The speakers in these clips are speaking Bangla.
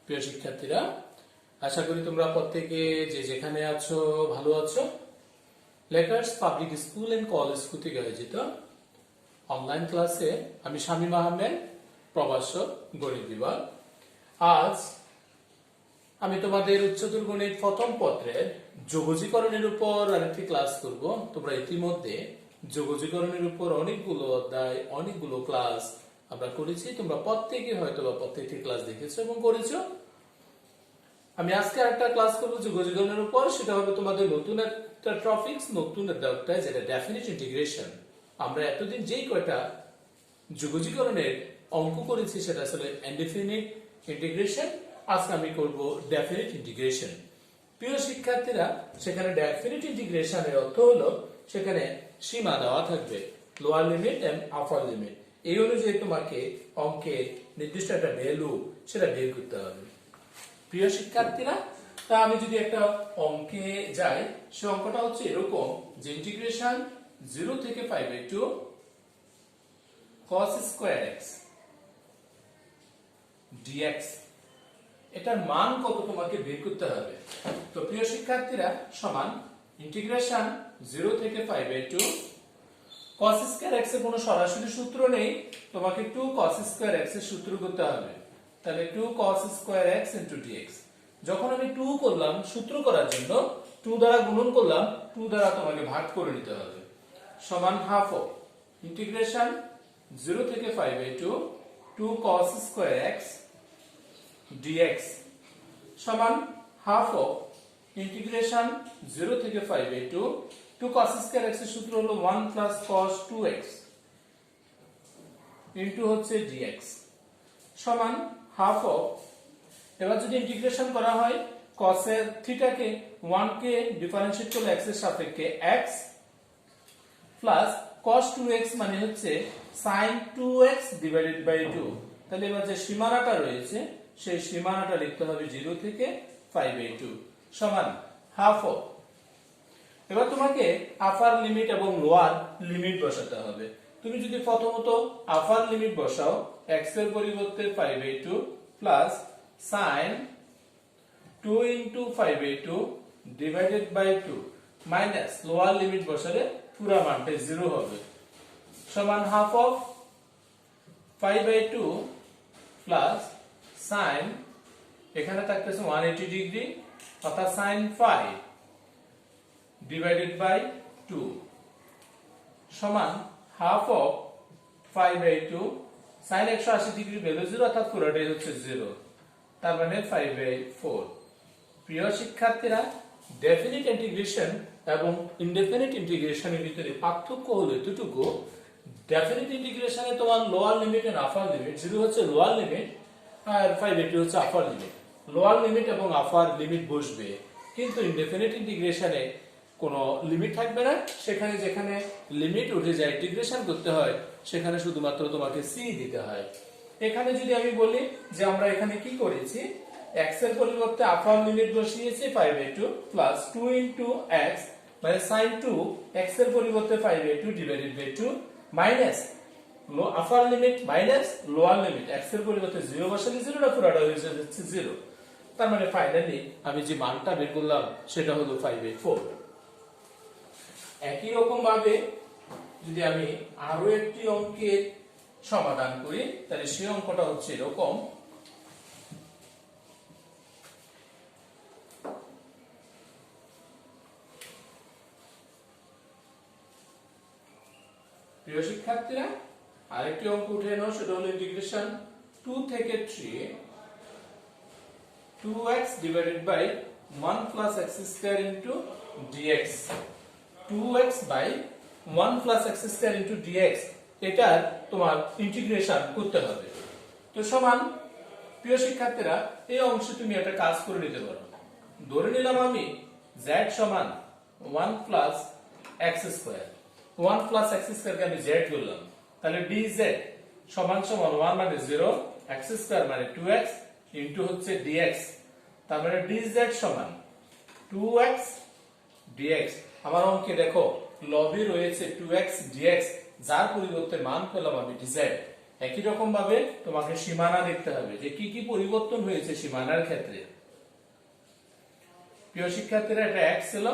প্রিয় শিক্ষার্থীরা, আশা করি তোমরা প্রত্যেকে যে যেখানে আছো ভালো আছো। Lakers public school and college কর্তৃক আয়োজিত অনলাইন ক্লাসে আমি শামীম আহমেদ, প্রভাষক, গণিত বিভাগ। আজ আমি তোমাদের উচ্চতর গণিত প্রথম পত্রের যোগজীকরণের উপর আরেকটি ক্লাস করব। তোমরা ইতিমধ্যে যোগজীকরণের উপর অনেকগুলো অধ্যায়, অনেকগুলো ক্লাস আমরা করেছি। তোমরা প্রত্যেকে হয়তো বা প্রত্যেকটি ক্লাস দেখেছো এবং করেছো। আমি আজকে আরেকটা ক্লাস করবো যোগজীকরণের উপর। সেটা হবে তোমাদের নতুন একটা টপিকস, নতুন একটা অধ্যায়, যেটা ডেফিনিট ইন্টিগ্রেশন। আমরা এতদিন যেই কয়টা যোগজীকরণের অঙ্ক করেছি সেটা আসলে ইনডেফিনিট ইন্টিগ্রেশন। আজকে আমি করব ডেফিনিট ইন্টিগ্রেশন। প্রিয় শিক্ষার্থীরা, সেখানে ডেফিনিট ইন্টিগ্রেশনের অর্থ হলো সেখানে সীমা দেওয়া থাকবে, lower limit and upper limit. এই অনুযায়ী তোমাকে অঙ্কের নির্দিষ্ট একটা ভ্যালু সেটা বের করতে হবে। প্রিয় শিক্ষার্থীরা, তা আমি যদি একটা অঙ্কে যাই, সে অঙ্কটা হচ্ছে এরকম যে ইন্টিগ্রেশন 0 থেকে 5/2 cos স্কয়ার x dx, এটার মান কত তোমাকে বের করতে হবে। তো প্রিয় শিক্ষার্থীরা, সমান ইন্টিগ্রেশন 0 থেকে 5/2 cos স্কয়ার x এর কোনো সরাসরি সূত্র নেই, তোমাকে 2 cos স্কয়ার x এর সূত্র করতে হবে। তাহলে 2 cos স্কয়ার x dx। যখন আমি 2 করলাম, সূত্র করার জন্য 2 দ্বারা গুণন করলাম, 2 দ্বারা তোমাকে ভাগ করে নিতে হবে, সমান হাফ অফ ইন্টিগ্রেশন 0 থেকে 5/2 2 cos স্কয়ার x dx সমান হাফ অফ ইন্টিগ্রেশন 0 থেকে 5/2 2 cos স্কয়ার x এর সূত্র হলো 1 plus cos 2x ইনটু হচ্ছে dx সমান হাফ অফ। এবার যদি ইন্টিগ্রেশন করা হয়, cos এর থিটাকে 1 কে ডিফারেন্সিয়েট করলে x এর সাপেক্ষে x প্লাস cos 2x মানে হচ্ছে sin 2x ডিভাইডেড বাই 2। তাহলে এবার যে সীমানাটা রয়েছে সেই সীমানাটা লিখতে হবে 0 থেকে 5/2 সমান হাফ অফ। এবার তোমাকে আপার লিমিট এবং লোয়ার লিমিট বসাতে হবে। তুমি যদি প্রথমত আপার লিমিট বসাও, x এর পরিবর্তে 5/2 plus sin 2 into 5/2 divided by 2 minus lower limit বসালে পুরো মানটা 0 হবে, সমান হাফ অফ 5/2 প্লাস sin, এখানে থাকতেছে 180 ডিগ্রি অর্থাৎ sin 5 ডিভাইডেড বাই 2 সমান half of 5/2 sin 180 degree value 0 অর্থাৎ পুরোটাই হচ্ছে 0, তার মানে 5/4। প্রিয় শিক্ষার্থীরা, ডেফিনিট ইন্টিগ্রেশন এবং ইনডেফিনিট ইন্টিগ্রেশনের ভিতরে পার্থক্য হলো এতটুকু, ডেফিনিট ইন্টিগ্রেশনে তোমার lower limit and upper limit, 0 হচ্ছে লোয়ার লিমিট আর 5/2 হচ্ছে আপার লিমিট। লোয়ার লিমিট এবং আপার লিমিট বসবে, কিন্তু ইনডেফিনিট ইন্টিগ্রেশনে কোনো লিমিট থাকবে না। সেখানে যেখানে লিমিট উঠে যায়, ইন্টিগ্রেশন করতে হয়, সেখানে শুধুমাত্র তোমাকে সি দিতে হয়। এখানে যদি আমি বলি যে আমরা এখানে কি করেছি, x এর পরিবর্তে আপার লিমিট বসিয়েছি 5/2 প্লাস 2 into x মানে sin 2 x এর পরিবর্তে 5/2 divided by 2 minus upper limit minus lower limit, x এর পরিবর্তে 0 বসালে 0 না পুরোটা হয়ে যাচ্ছে 0। তার মানে ফাইনালি আমি যে মানটা বের করলাম সেটা হলো 5/4। একই রকম ভাবে যদি আমি আরো একটি অঙ্কের সমাধান করি, তাহলে সেই অঙ্কটা হচ্ছে এরকম। প্রিয় শিক্ষার্থীরা, আরেকটি অঙ্ক উঠে নাও, সেটা হলো ইন্টিগ্রেশন 2 থেকে 3 2x divided by 1 plus x square into dx। 2x by 1 plus x square into dx, এটার তোমার ইন্টিগ্রেশন করতে হবে। তো সমান, প্রিয় শিক্ষার্থীরা, এই অংশে তুমি একটা কাজ করে নিতে পারো। ধরে নিলাম আমি z সমান 1 plus x square, 1 plus x square কে আমি z করলাম, তাহলে dz সমান সমান 1 মানে 0, x স্কয়ার মানে 2x ইনটু হচ্ছে dx। তার মানে dz সমান 2x dx। আমার অঙ্কে দেখো লবে রয়েছে 2x dx, যার পরিবর্তে মান পেলাম আমি dz। একই রকম ভাবে তোমাকে সীমানা দেখতে হবে যে কি কি পরিবর্তন হয়েছে সীমানার ক্ষেত্রে। প্রিয় শিক্ষার্থীরা, এটা x ছিল,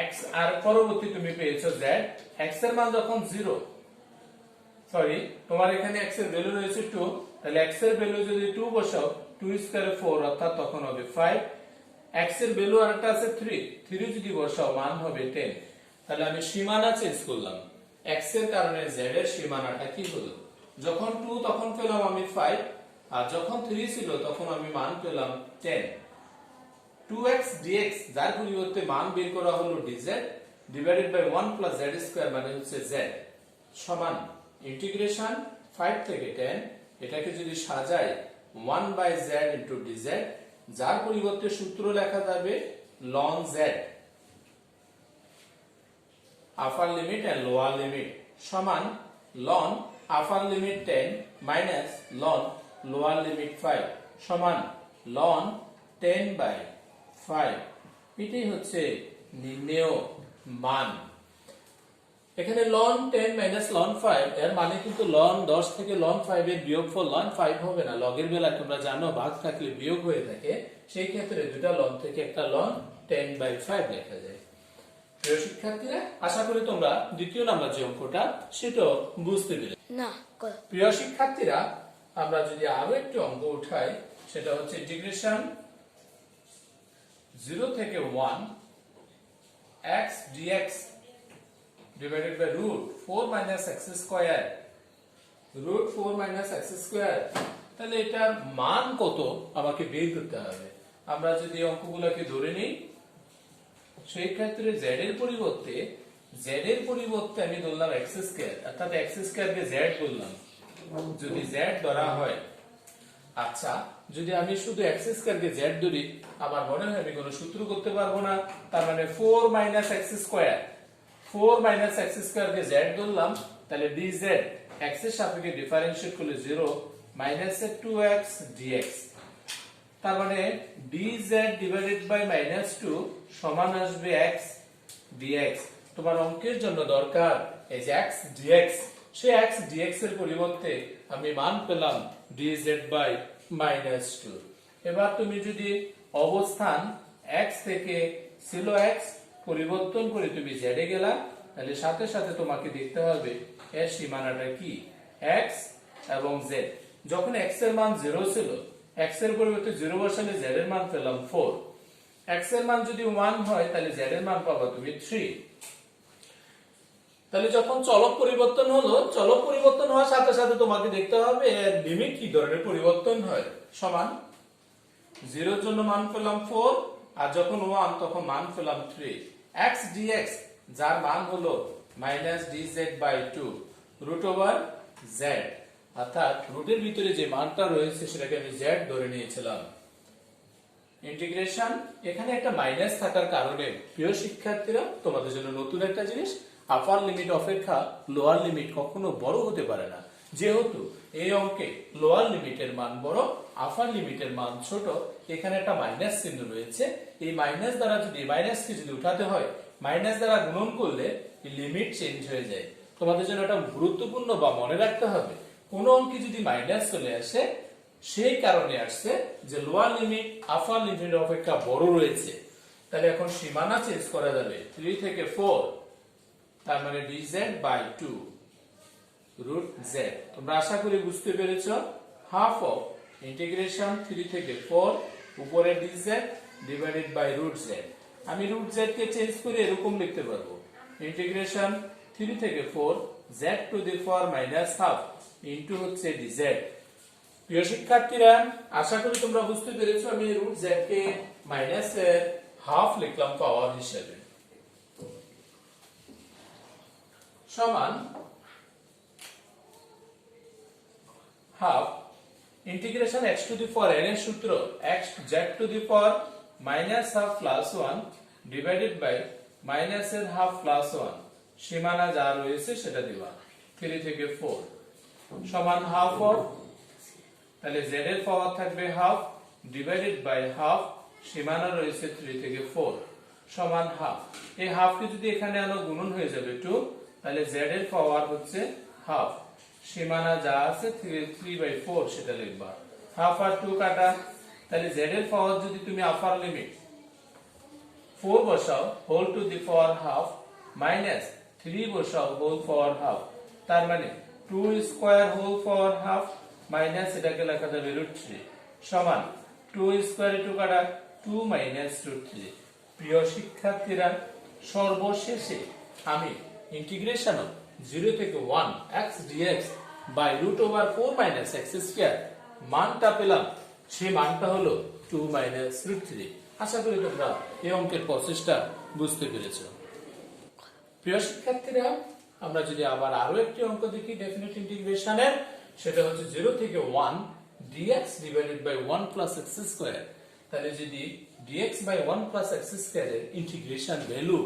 x আর পরবর্তী তুমি পেয়েছো z। x এর মান যখন 0, সরি তোমার এখানে x এর ভ্যালু রয়েছে 2, তাহলে x এর ভ্যালু যদি 2 বসাও 2 স্কয়ারে 4 অর্থাৎ তখন হবে 5। x এর ভ্যালু আরেকটা আছে 3 যদি বসাও মান হবে 10। তাহলে আমি সীমানা চেঞ্জ করলাম, x এর কারণে z এর সীমানাটা কি হলো, যখন 2 তখন পেলাম আমি 5, আর যখন 3 ছিল তখন আমি মান পেলাম 10। 2x dx যার পরিবর্তে মান বের করা হলো dz divided by 1 plus z square মানে হচ্ছে z সমান ইন্টিগ্রেশন 5 থেকে 10, এটাকে যদি সাজাই 1 বাই z ইনটু dz, যার পরিবর্তে সূত্র লেখা যাবে ln z upper limit and lower limit সমান ln upper limit 10 minus ln lower limit 5 সমান ln 10 বাই 5। এটাই হচ্ছে নির্ণেয় মান। এখানে ln 10 মাইনাস ln 5 এর মানে কিন্তু ln 10 থেকে ln 5 এর বিয়োগফল ln 5 হবে না। লগের বেলা তোমরা জানো ভাগ থাকলে বিয়োগ হয়ে থাকে, সেই ক্ষেত্রে দুটো ln থেকে একটা ln 10 বাই 5 লেখা যায়। প্রিয় শিক্ষার্থীরা, আশা করি তোমরা দ্বিতীয় নাম্বার যে অঙ্কটা সেটাও বুঝতে পেরেছো। না, প্রিয় শিক্ষার্থীরা, আমরা যদি আরো একটি অঙ্ক উঠাই, সেটা হচ্ছে ইন্টিগ্রেশন 0 থেকে 1 x dx divided by root 4 minus x square, root 4 minus x square। তাহলে এটার মান কত আমাকে বের করতে হবে। আমরা যদি অঙ্কগুলোকে ধরে নিই, সেই ক্ষেত্রে z এর পরিবর্তে আমি ধরলাম x স্কয়ার, অর্থাৎ x স্কয়ার কে z ধরলাম যদি z ধরা হয়। আচ্ছা, যদি আমি শুধু x স্কয়ার কে z ধরি, আমার মনে হয় আমি কোনো সূত্র করতে পারবো না। তার মানে 4 minus x square, 4 minus x square কে z ধরলাম, তাহলে dz x এর সাপেক্ষে ডিফারেন্সিয়েট করলে 0 মাইনাস 2x dx, তার মানে dz ডিভাইডেড বাই মাইনাস 2 সমান আসবে x dx। তোমার অঙ্কের জন্য দরকার এই যে x dx, সেই x dx এর পরিবর্তে আমি মান পেলাম dz বাই মাইনাস 2। এবার তুমি যদি অবস্থান x থেকে ছিল x পরিবর্তন করে তুমি z এ গেলা, তাহলে সাথে সাথে তোমাকে দেখতে হবে এর সীমানাটা কি, x এবং z। যখন x এর মান 0 ছিল, x এর পরিবর্তে 0 বসালে z এর মান পেলাম 4। x এর মান যদি 1 হয় তাহলে z এর মান পাবা তুমি 3। তাহলে যখন চলক পরিবর্তন হলো, চলক পরিবর্তন হওয়ার সাথে সাথে তোমাকে দেখতে হবে এর লিমিট কি ধরনের পরিবর্তন হয়। সমান 0 এর জন্য মান পেলাম 4, আর যখন 1 তখন মান পেলাম 3। x dx যার মান হলো minus dz by 2 root over z, অর্থাৎ রুটের ভিতরে যে মানটা রয়েছে সেটাকে আমি z ধরে নিয়েছিলাম। ইন্টিগ্রেশন, এখানে একটা মাইনাস থাকার কারণে প্রিয় শিক্ষার্থীরা তোমাদের জন্য নতুন একটা জিনিস, আপার লিমিট অপেক্ষা লোয়ার লিমিট কখনো বড় হতে পারে না। যেহেতু এই অঙ্কে লোয়ার লিমিটের মান বড়, আপার লিমিটের মান ছোট, এখানে একটা মাইনাস চিহ্ন রয়েছে। এই মাইনাস দ্বারা যদি মাইনাসকে যদি উঠাতে হয়, মাইনাস দ্বারা গুণন করলে এই লিমিট চেঞ্জ হয়ে যায়। তোমাদের জন্য এটা গুরুত্বপূর্ণ বা মনে রাখতে হবে, কোন অঙ্কে যদি মাইনাস চলে আসে সেই কারণে আসছে যে লোয়ার লিমিট আপার লিমিট অপেক্ষা বড় রয়েছে। তাহলে এখন সীমানা চেঞ্জ করা যাবে 3 থেকে 4, তার মানে dz বাই 2 রুট z। তোমরা আশা করি বুঝতে পেরেছো। হাফ অফ ইন্টিগ্রেশন 3 থেকে 4 উপরে dz divided by root z। আমি রুট z কে চেঞ্জ করে এরকম লিখতে পারবো, ইন্টিগ্রেশন 3 থেকে 4 z to the power minus half into হচ্ছে dz। প্রিয় শিক্ষার্থীরা, আশা করি তোমরা বুঝতে পেরেছো। আমি রুট z কে মাইনাস এর হাফ লিখলাম পাওয়ার হিসেবে, সমান half integration x to the power n এর সূত্র x z to the power minus half plus 1 divided by minus এর হাফ প্লাস 1, সীমানা যা রয়েছে সেটা দিবা 3 থেকে 4 সমান হাফ অফ, তাহলে z এর পাওয়ার থাকবে হাফ ডিভাইডেড বাই হাফ, সীমানা রয়েছে 3 থেকে 4 সমান হাফ। এই হাফ কে যদি এখানে আনো গুণন হয়ে যাবে 2, তাহলে z এর পাওয়ার হচ্ছে হাফ, সীমানা যা আছে 3/4 সেটা লিখবা। হাফ আর 2 কাটা, তাহলে z এর পাওয়ার যদি তুমি আপার লিমিট 4 বসাও whole to the power half minus 3 বসাও হোল পাওয়ার হাফ, তার মানে 2 square whole power half minus এটাকে লেখা যাবে √3 সমান 2 স্কয়ার 2 কাটা 2 মাইনাস √3। প্রিয় শিক্ষার্থীরা, সর্বশেষে আমি ইন্টিগ্রেশন 0 থেকে 1 x dx by √4 minus x square মানটা পেলাম, সেই মানটা হলো 2 মাইনাস √3। আশা করি তোমরা এই অঙ্কের প্রসেসটা বুঝতে পেরেছো। প্রিয় শিক্ষার্থীরা, আমরা যদি আবার আরো একটি অঙ্ক দেখি ডেফিনিট ইন্টিগ্রেশনের, সেটা হচ্ছে 0 থেকে 1 dx divided by 1 plus x square. তাহলে যদি dx by 1 plus x square এর ইন্টিগ্রেশন ভ্যালু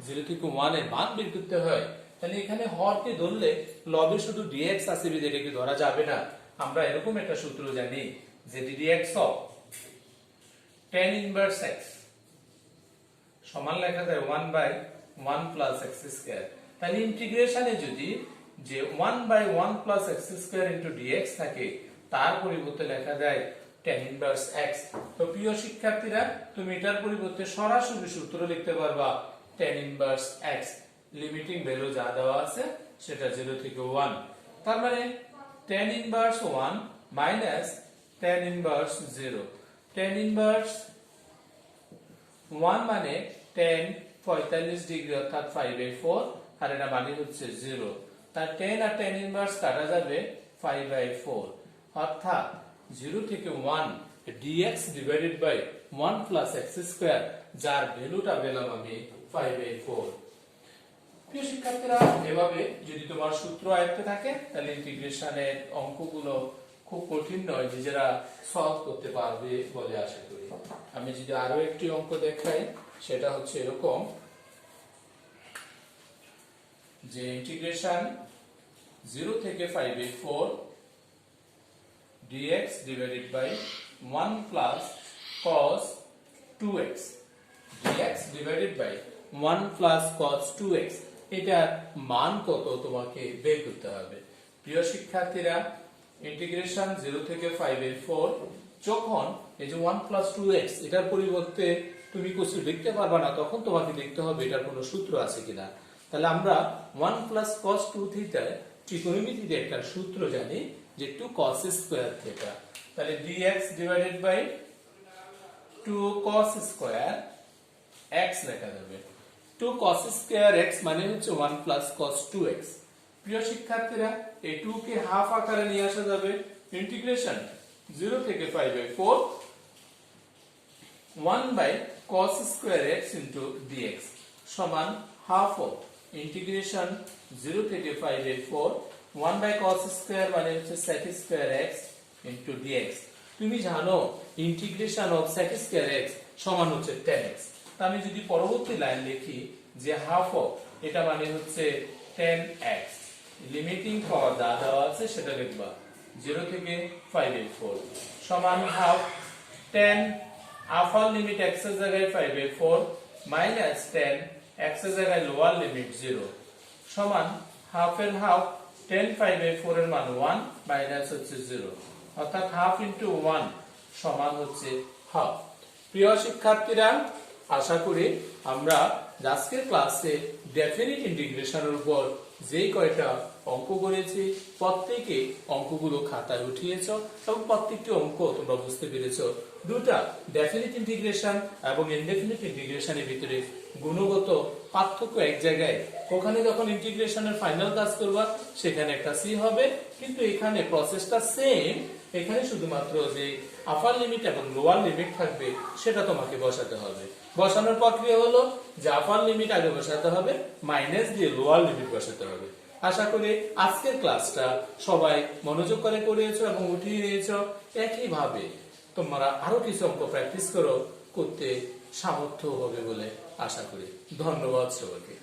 0 থেকে 1 এর মান বের করতে হয়, তাহলে এখানে হরকে ধরলে লবে শুধু dx আছে বিধে এটাকে ধরা যাবে না। আমরা এরকম একটা সূত্র জানি যে dx of tan inverse x সমান লেখা যায় 1 বাই 1 প্লাস x স্কয়ার। তাহলে ইন্টিগ্রেশনে যদি যে 1 by 1 plus x square into dx থাকে, তার পরিবর্তে লেখা যায় tan ইনভার্স x। তো প্রিয় শিক্ষার্থীরা, তুমি এটার পরিবর্তে সরাসরি সূত্র লিখতে পারবা tan inverse x, limiting value যা দেওয়া আছে সেটা 0 থেকে 1, তার মানে tan inverse 1 minus tan inverse 0। tan inverse 1 মানে tan 45 ডিগ্রি অর্থাৎ 5/4, আর এটা মানে হচ্ছে 0, তার tan আর tan ইনভার্স কাটা যাবে 5/4, অর্থাৎ 0 থেকে 1 dx divided by 1 plus x square, যার ভ্যালুটা পেলাম আমি 5/4। প্রিয় শিক্ষার্থীরা, এভাবে যদি তোমার সূত্র আয়ত্তে থাকে তাহলে ইন্টিগ্রেশনের অঙ্কগুলো খুব কঠিন নয়, নিজেরা সলভ করতে পারবে বলে আশা করি। আমি যদি আরো একটি অঙ্ক দেখাই, সেটা হচ্ছে এরকম যে ইন্টিগ্রেশন 0 থেকে 5/4 dx divided by 1 plus cos 2x, dx divided by 1 plus cos 2x, এটার মান কত তোমাকে বের করতে হবে। প্রিয় শিক্ষার্থীরা, ইন্টিগ্রেশন 0 থেকে 5/4 যখন এই যে 1 প্লাস 2x এটার পরিবর্তে তুমি কিছু লিখতে পারবা না, তখন তোমাকে দেখতে হবে এটার কোনো সূত্র আছে কিনা। তাহলে আমরা 1 প্লাস cos 2 থিটা ত্রিকোণমিতিতে একটা সূত্র জানি যে 2 cos স্কয়ার থিটা। তাহলে dx divided by 2 cos square x লেখা যাবে। 2 cos স্কয়ার x মানে হচ্ছে 1 প্লাস cos 2x। প্রিয় শিক্ষার্থীরা, এই 2 কে হাফ আকারে নিয়ে আসা যাবে। ইন্টিগ্রেশন 0 থেকে 5/4 1 by cos square x into dx সমান হাফ অফ ইন্টিগ্রেশন 0 থেকে 5/4 1 বাই cos স্কয়ার মানে হচ্ছে sec square x into dx। তুমি জানো integration of sec square x সমান হচ্ছে tan x। আমি যদি পরবর্তী লাইন লিখি যে হাফ অফ এটা মানে হচ্ছে tan x, লিমিটিং পাওয়ার যা দেওয়া আছে সেটা লিখবা 0 থেকে 5/4 সমান হাফ tan আপার লিমিট x এর জায়গায় 5/4 মাইনাস tan x এর জায়গায় লোয়ার লিমিট 0 সমান হাফ এর হাফ tan 5/4 এর মান 1 মাইনাস হচ্ছে 0, অর্থাৎ হাফ ইনটু 1 সমান হচ্ছে হাফ। প্রিয় শিক্ষার্থীরা, আশা করি আমরা আজকের ক্লাসে ডেফিনিট ইন্টিগ্রেশনের উপর যে কয়টা অঙ্ক করেছি প্রত্যেকে অঙ্কগুলো খাতায় উঠিয়েছো এবং প্রত্যেকটি অঙ্ক তোমরা বুঝতে পেরেছো। দুটা ডেফিনিট ইন্টিগ্রেশন এবং ইনডেফিনিট ইন্টিগ্রেশনের ভিতরে গুণগত পার্থক্য এক জায়গায়, ওখানে যখন ইন্টিগ্রেশনের ফাইনাল কাজ করবা সেখানে একটা সি হবে, কিন্তু এখানে প্রসেসটা সেম। এখানে শুধুমাত্র যে আপার লিমিট এবং লোয়ার লিমিট থাকবে সেটা তোমাকে বসাতে হবে। বসানোর প্রক্রিয়া হলো যে আপার লিমিট আগে বসাতে হবে, মাইনাস দিয়ে লোয়ার লিমিট বসাতে হবে। আশা করি আজকের ক্লাসটা সবাই মনোযোগ করে করেছো এবং উঠিয়ে নিয়েছো। একইভাবে তোমরা আরো কিছু অঙ্ক প্র্যাকটিস করতে সামর্থ্য হবে বলে আশা করি। ধন্যবাদ সবাইকে।